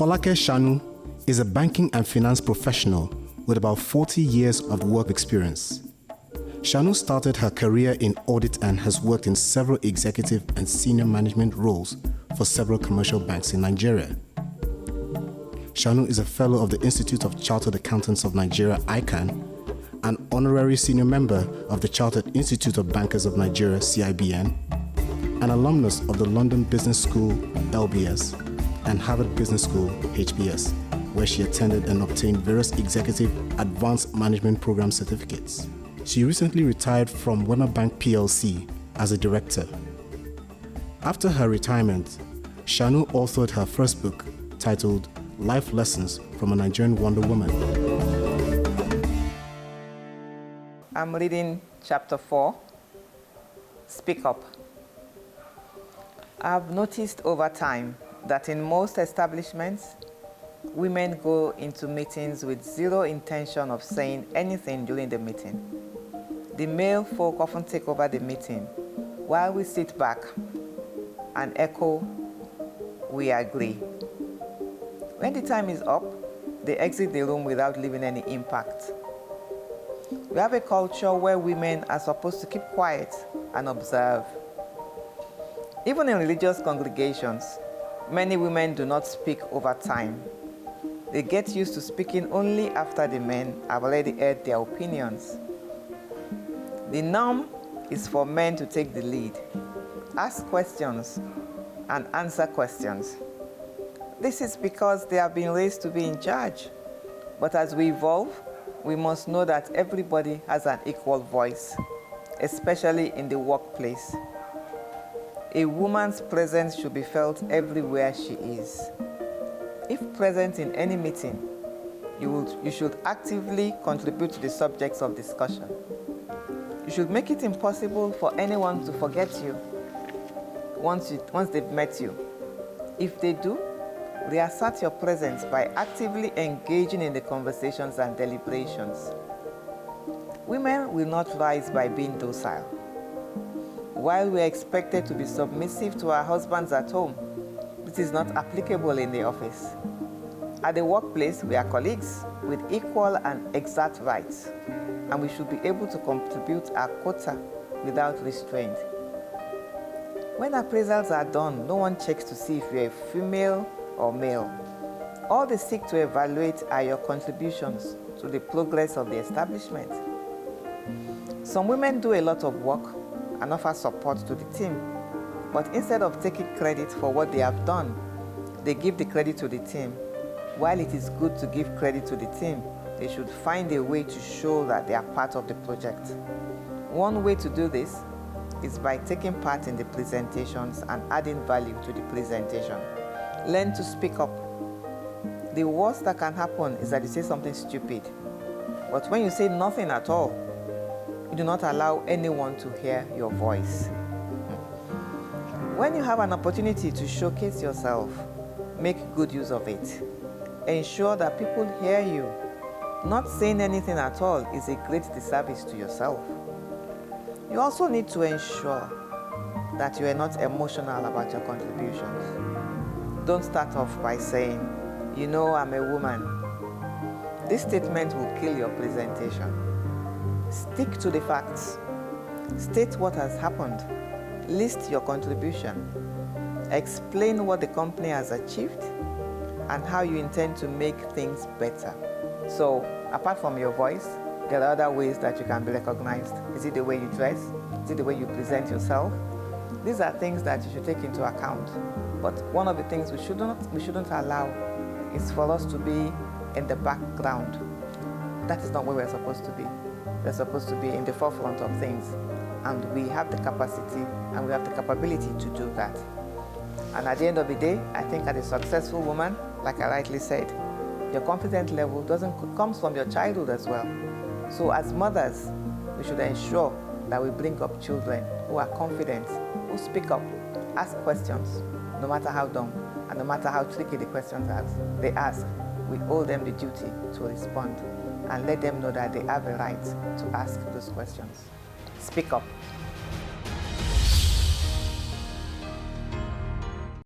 Folake Sanu is a banking and finance professional with about 40 years of work experience. Sanu started her career in audit and has worked in several executive and senior management roles for several commercial banks in Nigeria. Sanu is a fellow of the Institute of Chartered Accountants of Nigeria, ICAN, an honorary senior member of the Chartered Institute of Bankers of Nigeria, CIBN, an alumnus of the London Business School, LBS, and Harvard Business School, HBS, where she attended and obtained various executive advanced management program certificates. She recently retired from Wema Bank PLC as a director. After her retirement, Sanu authored her first book titled Life Lessons from a Nigerian Wonder Woman. I'm reading chapter 4, Speak Up. I've noticed over time that in most establishments, women go into meetings with zero intention of saying anything during the meeting. The male folk often take over the meeting while we sit back and echo, "We agree." When the time is up, they exit the room without leaving any impact. We have a culture where women are supposed to keep quiet and observe. Even in religious congregations, many women do not speak over time. They get used to speaking only after the men have already heard their opinions. The norm is for men to take the lead, ask questions, and answer questions. This is because they have been raised to be in charge. But as we evolve, we must know that everybody has an equal voice, especially in the workplace. A woman's presence should be felt everywhere she is. If present in any meeting, you should actively contribute to the subjects of discussion. You should make it impossible for anyone to forget you once they've met you. If they do, reassert your presence by actively engaging in the conversations and deliberations. Women will not rise by being docile. While we are expected to be submissive to our husbands at home, this is not applicable in the office. At the workplace, we are colleagues with equal and exact rights, and we should be able to contribute our quota without restraint. When appraisals are done, no one checks to see if you're a female or male. All they seek to evaluate are your contributions to the progress of the establishment. Some women do a lot of work and offer support to the team, but instead of taking credit for what they have done, they give the credit to the team. While it is good to give credit to the team, they should find a way to show that they are part of the project. One way to do this is by taking part in the presentations and adding value to the presentation. Learn to speak up. The worst that can happen is that you say something stupid. But when you say nothing at all, you do not allow anyone to hear your voice. When you have an opportunity to showcase yourself, make good use of it. Ensure that people hear you. Not saying anything at all is a great disservice to yourself. You also need to ensure that you are not emotional about your contributions. Don't start off by saying, "You know, I'm a woman." This statement will kill your presentation. Stick to the facts. State what has happened. List your contribution. Explain what the company has achieved and how you intend to make things better. So, apart from your voice, there are other ways that you can be recognized. Is it the way you dress? Is it the way you present yourself? These are things that you should take into account. But one of the things we shouldn't allow is for us to be in the background. That is not where we're supposed to be. We're supposed to be in the forefront of things. And we have the capacity and we have the capability to do that. And at the end of the day, I think as a successful woman, like I rightly said, your confidence level comes from your childhood as well. So as mothers, we should ensure that we bring up children who are confident, who speak up, ask questions, no matter how dumb and no matter how tricky the questions they ask. We owe them the duty to respond and let them know that they have a right to ask those questions. Speak up.